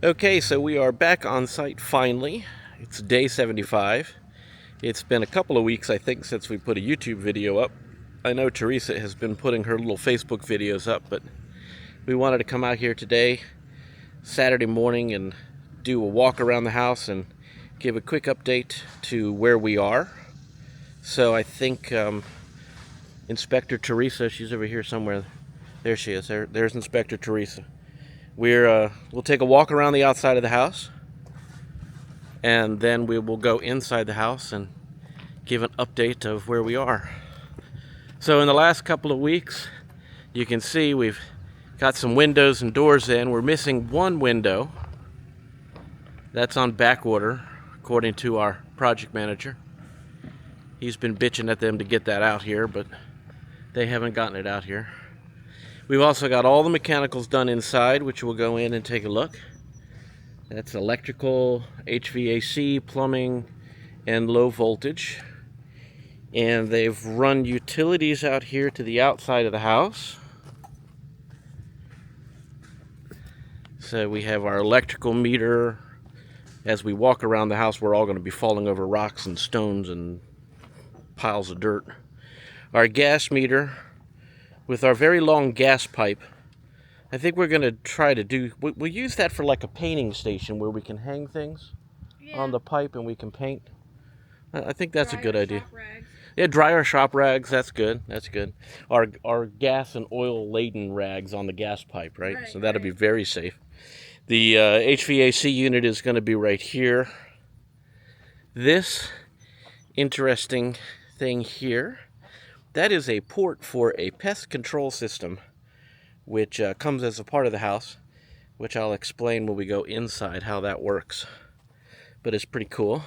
Okay, so we are back on site finally. It's day 75. It's been a couple of weeks, I think, since we put a YouTube video up. I know Teresa has been putting her little Facebook videos up, but we wanted to come out here today, Saturday morning, and do a walk around the house and give a quick update to where we are. So I think Inspector Teresa, she's over here somewhere. There she is. There's Inspector Teresa. We'll take a walk around the outside of the house, and then we will go inside the house and give an update of where we are. So in the last couple of weeks, you can see we've got some windows and doors in. We're missing one window. That's on back order, according to our project manager. He's been bitching at them to get that out here, but they haven't gotten it out here. We've also got all the mechanicals done inside, which we'll go in and take a look. That's electrical, HVAC, plumbing, and low voltage. And they've run utilities out here to the outside of the house. So we have our electrical meter. As we walk around the house, we're all going to be falling over rocks and stones and piles of dirt. Our gas meter, with our very long gas pipe, I think we're going to try to do, we'll use that for like a painting station where we can hang things on the pipe and we can paint. I think that's a good idea. Yeah, dry our shop rags, that's good, that's good. Our gas and oil laden rags on the gas pipe, right? So that'll be very safe. The HVAC unit is going to be right here. This interesting thing here, that is a port for a pest control system, which comes as a part of the house, which I'll explain when we go inside how that works. But it's pretty cool.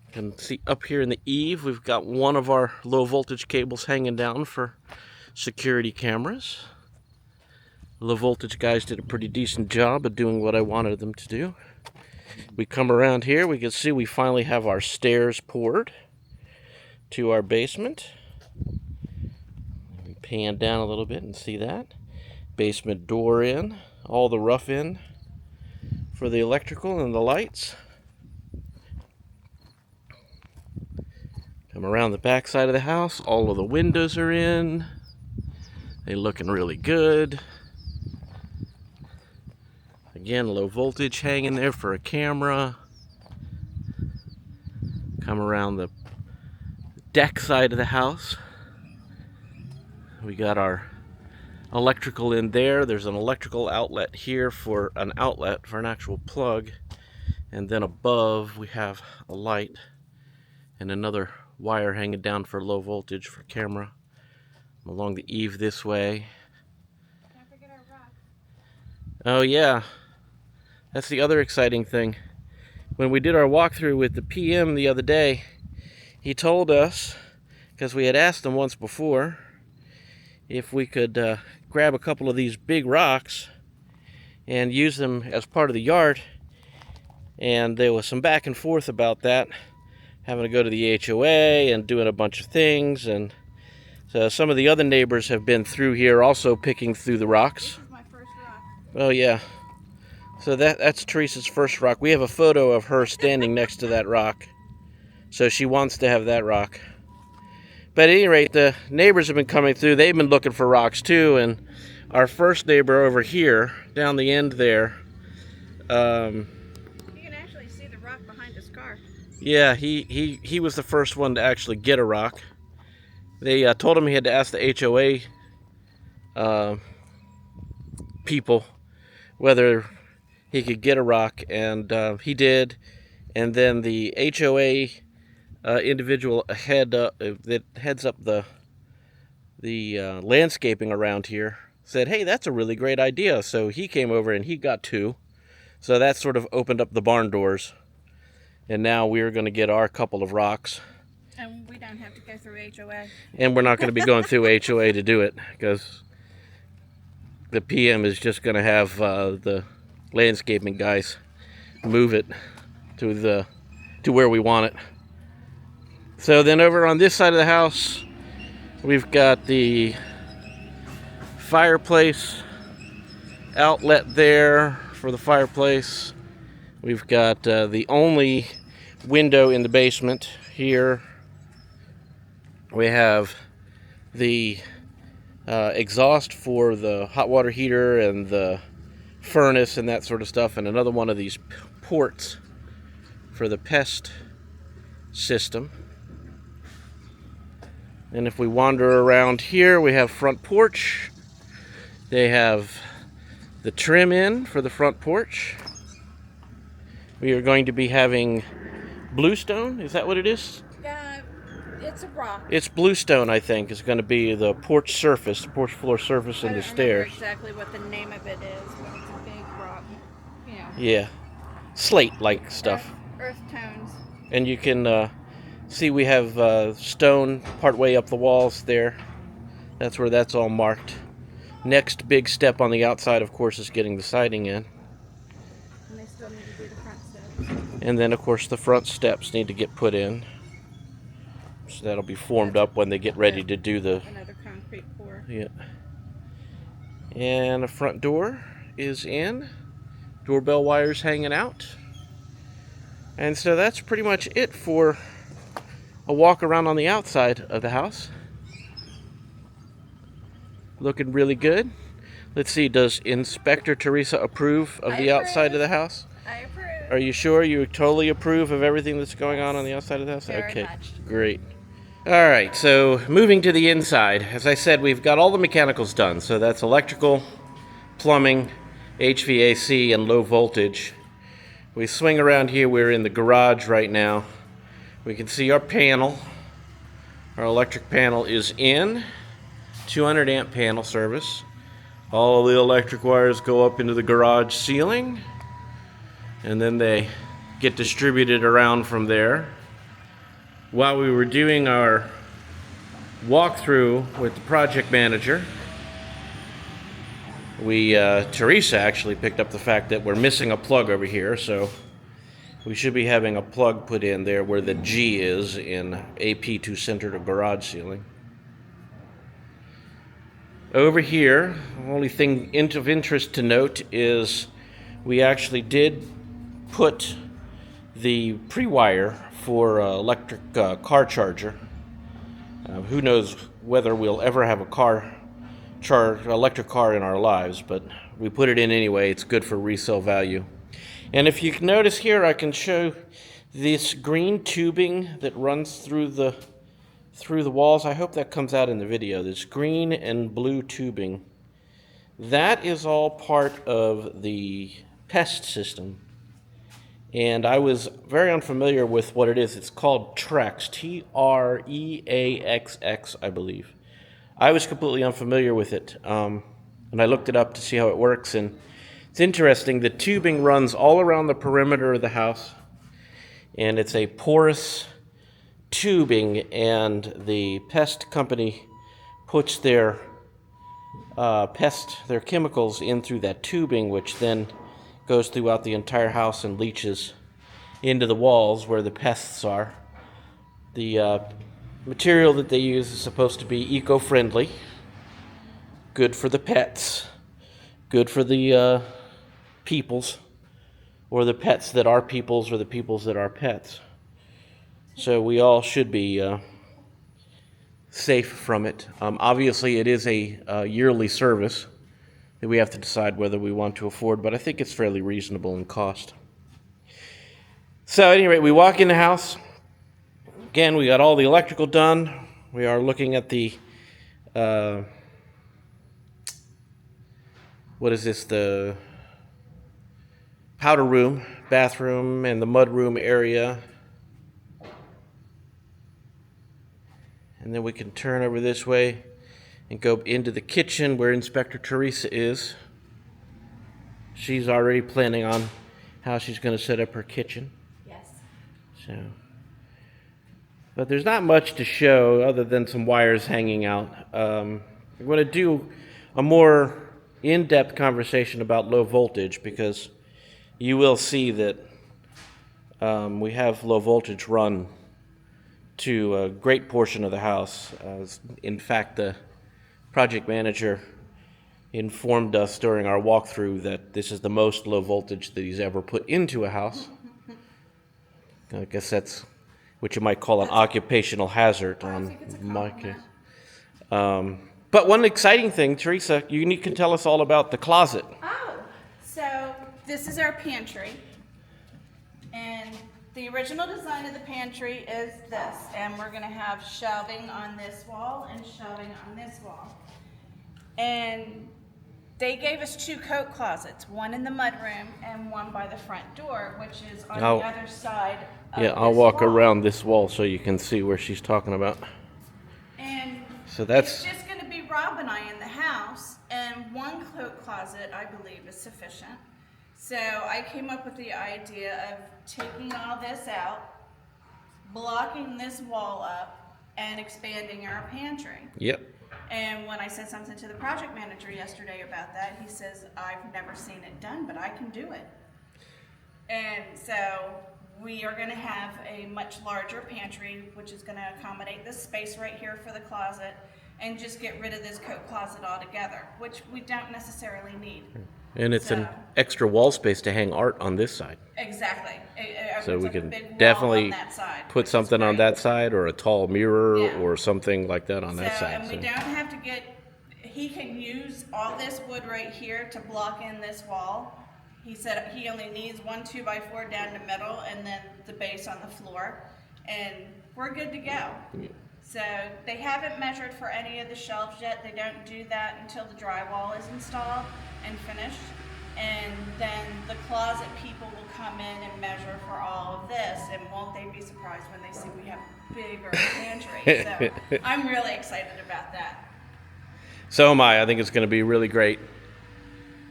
You can see up here in the eave, we've got one of our low voltage cables hanging down for security cameras. The low voltage guys did a pretty decent job of doing what I wanted them to do. We come around here, we can see we finally have our stairs poured to our basement. Pan down a little bit and see that. Basement door in, all the rough in for the electrical and the lights. Come around the back side of the house, all of the windows are in. They're looking really good. Again, low voltage hanging there for a camera. Come around the deck side of the house. We got our electrical in there. There's an electrical outlet here for an outlet for an actual plug. And then above we have a light and another wire hanging down for low voltage for camera. Along the eave this way. Can't forget our rock. Oh yeah, that's the other exciting thing. When we did our walkthrough with the PM the other day, he told us, because we had asked him once before, if we could grab a couple of these big rocks and use them as part of the yard. And there was some back and forth about that, having to go to the HOA and doing a bunch of things. And so some of the other neighbors have been through here also picking through the rocks. This is my first rock. Oh yeah. So that's Teresa's first rock. We have a photo of her standing next to that rock. So she wants to have that rock. But at any rate, the neighbors have been coming through. They've been looking for rocks too. And our first neighbor over here, down the end there. You can actually see the rock behind his car. Yeah, he was the first one to actually get a rock. They told him he had to ask the HOA people whether he could get a rock. And he did. And then the HOA individual that heads up the landscaping around here said, hey, that's a really great idea. So he came over and he got two. So that sort of opened up the barn doors. And now we're going to get our couple of rocks. And we don't have to go through HOA. And we're not going to be going through HOA to do it, because the PM is just going to have the landscaping guys move it to where we want it. So then over on this side of the house, we've got the fireplace outlet there for the fireplace. We've got the only window in the basement here. We have the exhaust for the hot water heater and the furnace and that sort of stuff, and another one of these ports for the pest system. And if we wander around here, we have front porch. They have the trim in for the front porch. We are going to be having bluestone. Is that what it is? It's a rock. It's bluestone, I think, is going to be the porch surface, the porch floor surface, and the stairs. I don't remember exactly what the name of it is, but it's a big rock. You know. Yeah, slate-like stuff. Earth tones. And you can see we have stone partway up the walls there. That's where that's all marked. Next big step on the outside, of course, is getting the siding in. And they still need to do the front steps. And then, of course, the front steps need to get put in. So that'll be formed up when they get ready to do the... Another concrete pour. Yeah. And the front door is in. Doorbell wires hanging out. And so that's pretty much it for a walk around on the outside of the house. Looking really good. Let's see, does Inspector Teresa approve of the outside of the house? I approve. Are you sure you totally approve of everything that's going on the outside of the house? Very okay, much. Great. All right, so moving to the inside. As I said, we've got all the mechanicals done. So that's electrical, plumbing, HVAC, and low voltage. We swing around here. We're in the garage right now. We can see our panel. Our electric panel is in. 200 amp panel service. All the electric wires go up into the garage ceiling, and then they get distributed around from there. While we were doing our walkthrough with the project manager, Teresa actually picked up the fact that we're missing a plug over here, so we should be having a plug put in there where the G is in AP to center to garage ceiling. Over here, the only thing of interest to note is we actually did put the pre-wire for electric car charger. Who knows whether we'll ever have a electric car in our lives, but we put it in anyway. It's good for resale value. And if you can notice here, I can show this green tubing that runs through the walls. I hope that comes out in the video. This green and blue tubing. That is all part of the pest system. And I was very unfamiliar with what it is. It's called Trex, Treaxx, I believe. I was completely unfamiliar with it, and I looked it up to see how it works. And it's interesting. The tubing runs all around the perimeter of the house, and it's a porous tubing. And the pest company puts their chemicals in through that tubing, which then goes throughout the entire house and leaches into the walls where the pests are. The material that they use is supposed to be eco-friendly, good for the pets, good for the peoples, or the pets that are peoples, or the peoples that are pets. So we all should be safe from it. Obviously, it is a yearly service that we have to decide whether we want to afford, but I think it's fairly reasonable in cost. So at any rate, we walk in the house. Again, we got all the electrical done. We are looking at the, what is this, the powder room, bathroom, and the mud room area. And then we can turn over this way and go into the kitchen where Inspector Teresa is. She's already planning on how she's going to set up her kitchen. Yes. But there's not much to show other than some wires hanging out. I'm going to do a more in-depth conversation about low voltage, because you will see that we have low voltage run to a great portion of the house. In fact, the project manager informed us during our walkthrough that this is the most low voltage that he's ever put into a house. I guess that's what you might call an occupational hazard on my case. But one exciting thing, Teresa, you can tell us all about the closet. Oh, so this is our pantry. And the original design of the pantry is this. And we're going to have shelving on this wall and shelving on this wall. And they gave us 2 coat closets, one in the mudroom and one by the front door, which is on the other side of Yeah, I'll this walk wall. around this wall so you can see where she's talking about. And So that's... it's just going to be Rob and I in the house, and 1 coat closet, I believe, is sufficient. So I came up with the idea of taking all this out, blocking this wall up, and expanding our pantry. Yep. And when I said something to the project manager yesterday about that, he says, I've never seen it done, but I can do it. And so we are going to have a much larger pantry, which is going to accommodate this space right here for the closet, and just get rid of this coat closet altogether, which we don't necessarily need. And it's an extra wall space to hang art on this side. Exactly. So we Like a can big wall definitely on that side, put which is something on great. that side, or a tall mirror, Yeah. or something like that on that side. And we don't have to he can use all this wood right here to block in this wall. He said he only needs 1 2x4 down the middle and then the base on the floor, and we're good to go. Yeah. So they haven't measured for any of the shelves yet. They don't do that until the drywall is installed and finished. And then the closet people will come in and measure for all of this, and won't they be surprised when they see we have bigger pantry. So I'm really excited about that. So am I. I think it's going to be really great.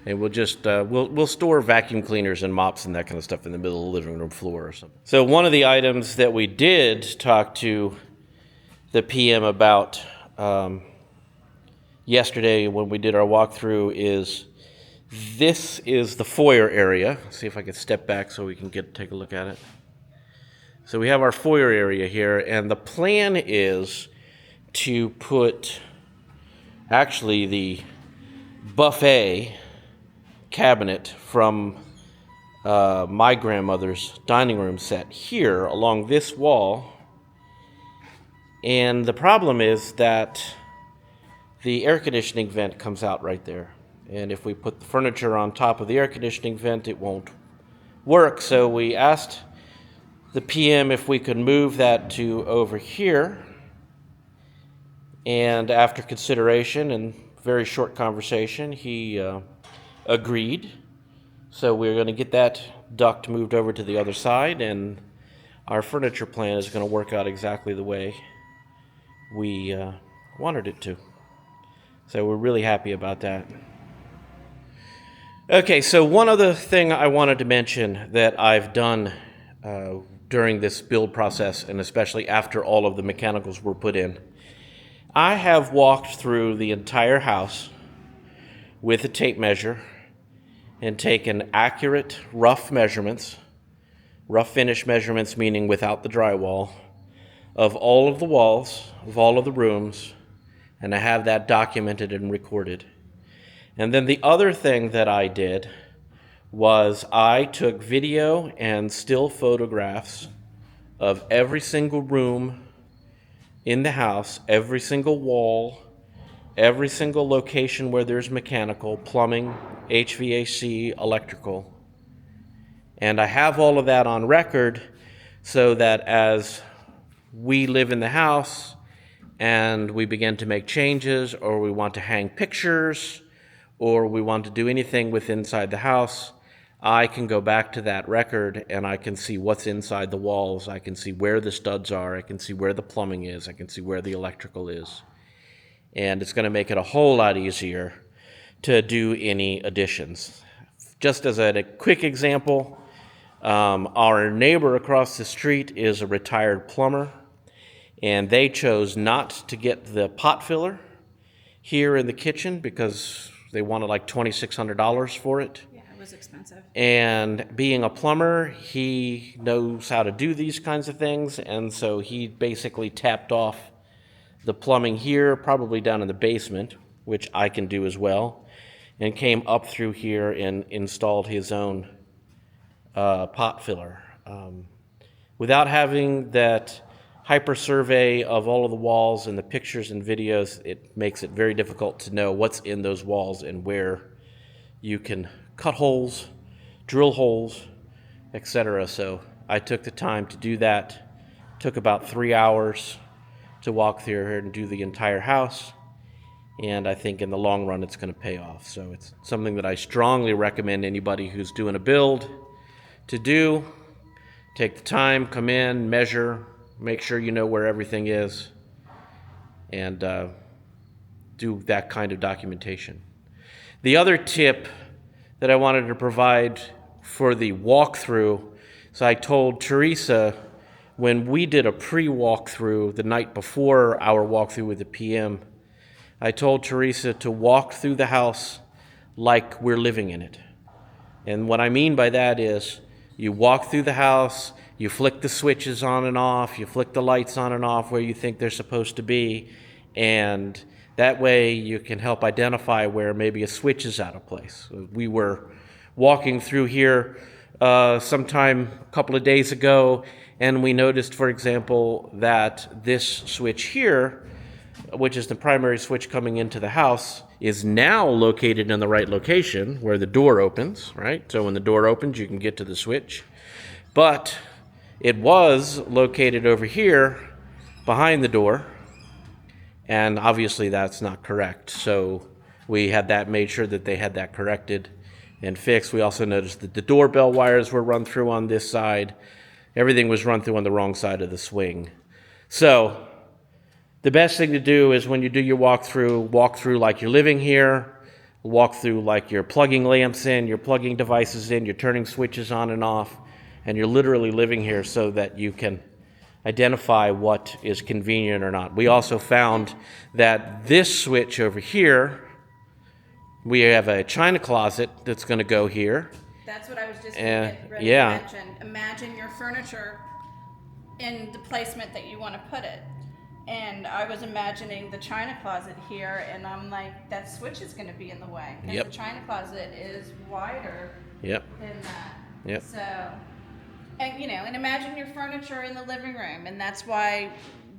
And we'll just we'll store vacuum cleaners and mops and that kind of stuff in the middle of the living room floor or something. So one of the items that we did talk to the PM about yesterday when we did our walkthrough is this is the foyer area. Let's see if I can step back so we can take a look at it. So we have our foyer area here, and the plan is to put actually the buffet cabinet from my grandmother's dining room set here along this wall. And the problem is that the air conditioning vent comes out right there. And if we put the furniture on top of the air conditioning vent, it won't work. So we asked the PM if we could move that to over here. And after consideration and very short conversation, he agreed. So we're going to get that duct moved over to the other side, and our furniture plan is going to work out exactly the way we wanted it to. So we're really happy about that. Okay, so one other thing I wanted to mention that I've done during this build process, and especially after all of the mechanicals were put in, I have walked through the entire house with a tape measure and taken accurate rough measurements, rough finish measurements meaning without the drywall, of all of the walls, of all of the rooms, and I have that documented and recorded. And then the other thing that I did was I took video and still photographs of every single room in the house, every single wall, every single location where there's mechanical, plumbing, HVAC, electrical. And I have all of that on record so that as we live in the house and we begin to make changes, or we want to hang pictures, or we want to do anything with inside the house, I can go back to that record and I can see what's inside the walls. I can see where the studs are. I can see where the plumbing is. I can see where the electrical is. And it's going to make it a whole lot easier to do any additions. Just as a quick example, our neighbor across the street is a retired plumber, and they chose not to get the pot filler here in the kitchen because they wanted like $2,600 for it. Yeah, it was expensive. And being a plumber, he knows how to do these kinds of things, and so he basically tapped off the plumbing here, probably down in the basement, which I can do as well. and came up through here and installed his own pot filler. Without having that hyper survey of all of the walls and the pictures and videos, it makes it very difficult to know what's in those walls and where you can cut holes, drill holes, etc. So I took the time to do that. Took about 3 hours to walk through here and do the entire house. And I think in the long run it's going to pay off. So it's something that I strongly recommend anybody who's doing a build to do. Take the time, come in, measure, make sure you know where everything is, and do that kind of documentation. The other tip that I wanted to provide for the walkthrough, so I told Teresa when we did a pre-walkthrough the night before our walkthrough with the PM, I told Teresa to walk through the house like we're living in it. And what I mean by that is you walk through the house, you flick the switches on and off, you flick the lights on and off where you think they're supposed to be, and that way you can help identify where maybe a switch is out of place. We were walking through here sometime a couple of days ago, and we noticed, for example, that this switch here, which is the primary switch coming into the house, is now located in the right location where the door opens, right? So when the door opens, you can get to the switch. But it was located over here behind the door, and obviously that's not correct. So we had that made sure that they had that corrected and fixed. We also noticed that the doorbell wires were run through on this side. Everything was run through on the wrong side of the swing. So the best thing to do is when you do your walk through like you're living here, walk through like you're plugging lamps in, you're plugging devices in, you're turning switches on and off, and you're literally living here so that you can identify what is convenient or not. We also found that this switch over here, we have a china closet that's going to go here. That's what I was just going to get ready to mention. Imagine your furniture in the placement that you want to put it. And I was imagining the china closet here, and I'm like, that switch is going to be in the way. Because the china closet is wider than that. Yep. So, and and imagine your furniture in the living room. And that's why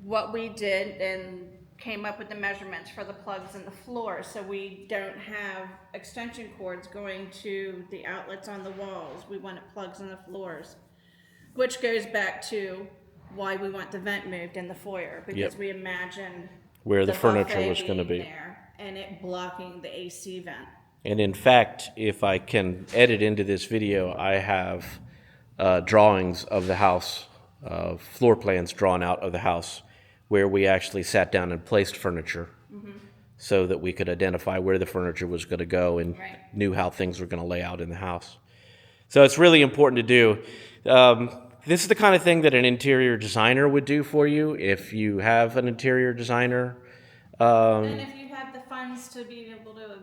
what we did and came up with the measurements for the plugs in the floor. So we don't have extension cords going to the outlets on the walls. We wanted plugs in the floors, which goes back to why we want the vent moved in the foyer, because we imagined where the furniture was going to be there and it blocking the AC vent. And in fact, if I can edit into this video, I have drawings of the house, floor plans drawn out of the house where we actually sat down and placed furniture so that we could identify where the furniture was going to go and knew how things were going to lay out in the house. So it's really important to do. This is the kind of thing that an interior designer would do for you if you have an interior designer. And if you have the funds to be able to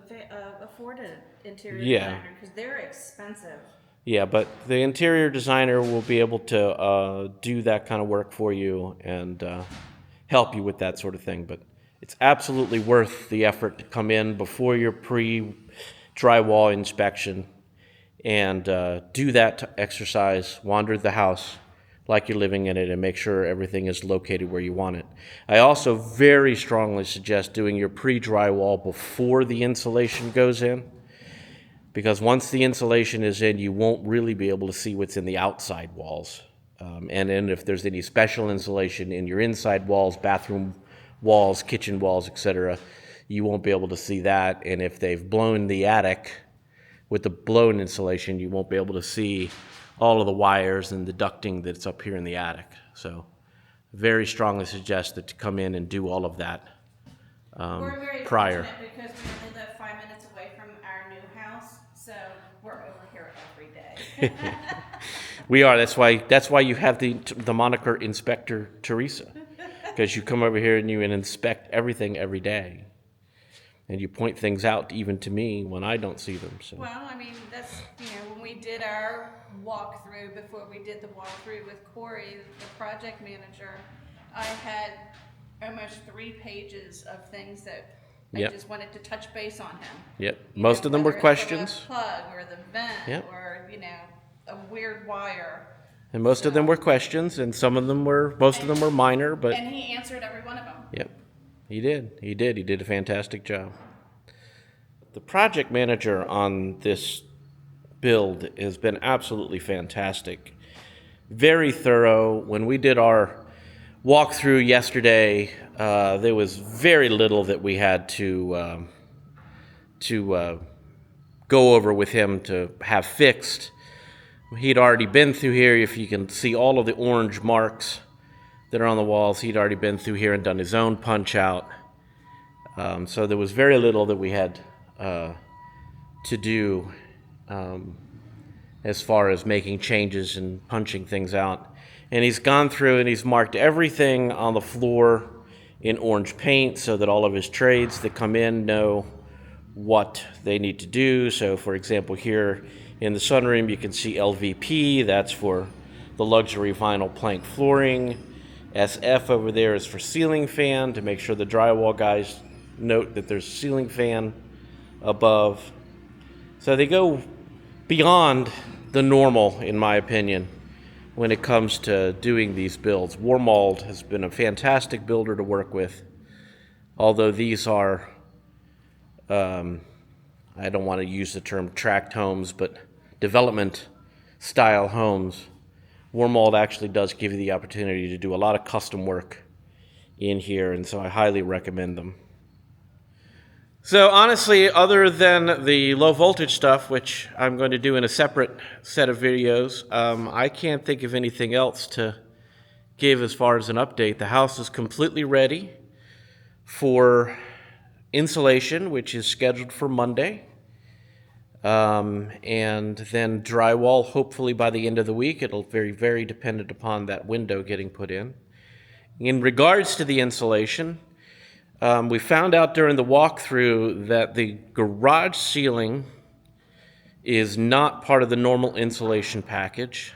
afford an interior designer, because they're expensive. Yeah, but the interior designer will be able to do that kind of work for you and help you with that sort of thing. But it's absolutely worth the effort to come in before your pre-drywall inspection and do that exercise, wander the house like you're living in it, and make sure everything is located where you want it. I also very strongly suggest doing your pre-drywall before the insulation goes in, because once the insulation is in, you won't really be able to see what's in the outside walls. And then if there's any special insulation in your inside walls, bathroom walls, kitchen walls, etc., you won't be able to see that. And if they've blown the attic with the blown insulation, you won't be able to see all of the wires and the ducting that's up here in the attic. So very strongly suggest that to come in and do all of that We're very prior. fortunate because we only live 5 minutes away from our new house, so we're over here every day. We are. That's why you have the moniker Inspector Teresa, because you come over here and you inspect everything every day. And you point things out even to me when I don't see them. So. Well, I mean, that's, when we did our walkthrough, before we did the walkthrough with Corey, the project manager, I had almost 3 pages of things that I Yep. just wanted to touch base on him. Yep. You Most know, of them were whether it's from questions. a plug or the vent Yep. or, a weird wire. And most of them were questions, and most of them were minor, but And he answered every one of them. yep, he did. He did a fantastic job. The project manager on this build has been absolutely fantastic. Very thorough. When we did our walkthrough yesterday, there was very little that we had to go over with him to have fixed. He'd already been through here. If you can see all of the orange marks that are on the walls, he'd already been through here and done his own punch out. So there was very little that we had to do as far as making changes and punching things out. And he's gone through and he's marked everything on the floor in orange paint so that all of his trades that come in know what they need to do. So for example, here in the sunroom you can see LVP, that's for the luxury vinyl plank flooring. SF over there is for ceiling fan, to make sure the drywall guys note that there's a ceiling fan above. So they go beyond the normal, in my opinion, when it comes to doing these builds. Warmold has been a fantastic builder to work with, although these are, I don't want to use the term tract homes, but development style homes. Warmold actually does give you the opportunity to do a lot of custom work in here, and so I highly recommend them. So honestly, other than the low voltage stuff, which I'm going to do in a separate set of videos, I can't think of anything else to give as far as an update. The house is completely ready for insulation, which is scheduled for Monday. And then drywall, hopefully by the end of the week. It'll very dependent upon that window getting put in. In regards to the insulation, we found out during the walkthrough that the garage ceiling is not part of the normal insulation package.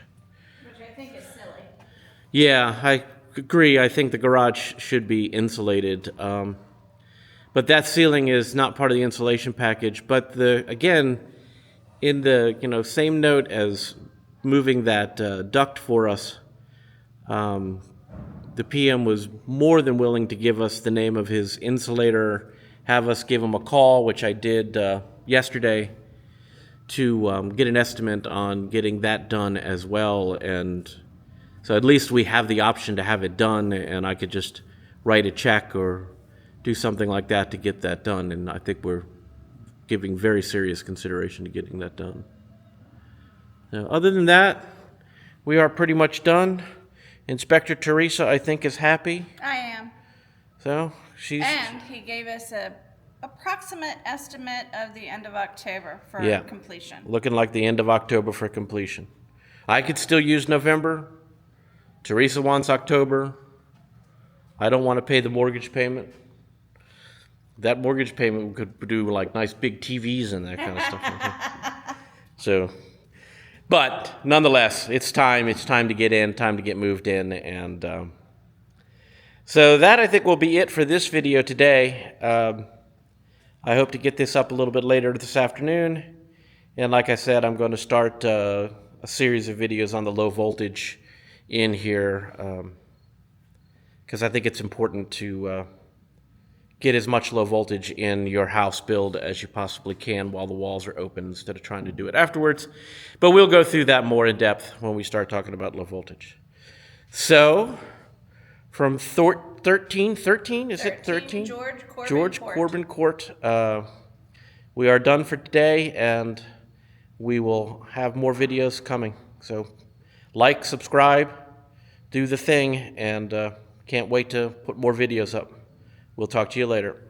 Which I think is silly. Yeah, I agree. I think the garage should be insulated. But that ceiling is not part of the insulation package. But again, in the same note as moving that duct for us, the PM was more than willing to give us the name of his insulator, have us give him a call, which I did yesterday, to get an estimate on getting that done as well. And so at least we have the option to have it done, and I could just write a check or do something like that to get that done. And I think we're giving very serious consideration to getting that done. Now, other than that, we are pretty much done. Inspector Teresa, I think, is happy. I am. So she's... And he gave us a approximate estimate of the end of October for completion. Looking like the end of October for completion. I could still use November. Teresa wants October. I don't want to pay the mortgage payment. That mortgage payment could do like nice big TVs and that kind of stuff. So, but nonetheless, it's time. It's time to get in, time to get moved in. And so that, I think, will be it for this video today. I hope to get this up a little bit later this afternoon. And like I said, I'm going to start a series of videos on the low voltage in here, because I think it's important to get as much low voltage in your house build as you possibly can while the walls are open, instead of trying to do it afterwards. But we'll go through that more in depth when we start talking about low voltage. So, from 13, is it 13? George Corbin Court. We are done for today, and we will have more videos coming. So, like, subscribe, do the thing, and can't wait to put more videos up. We'll talk to you later.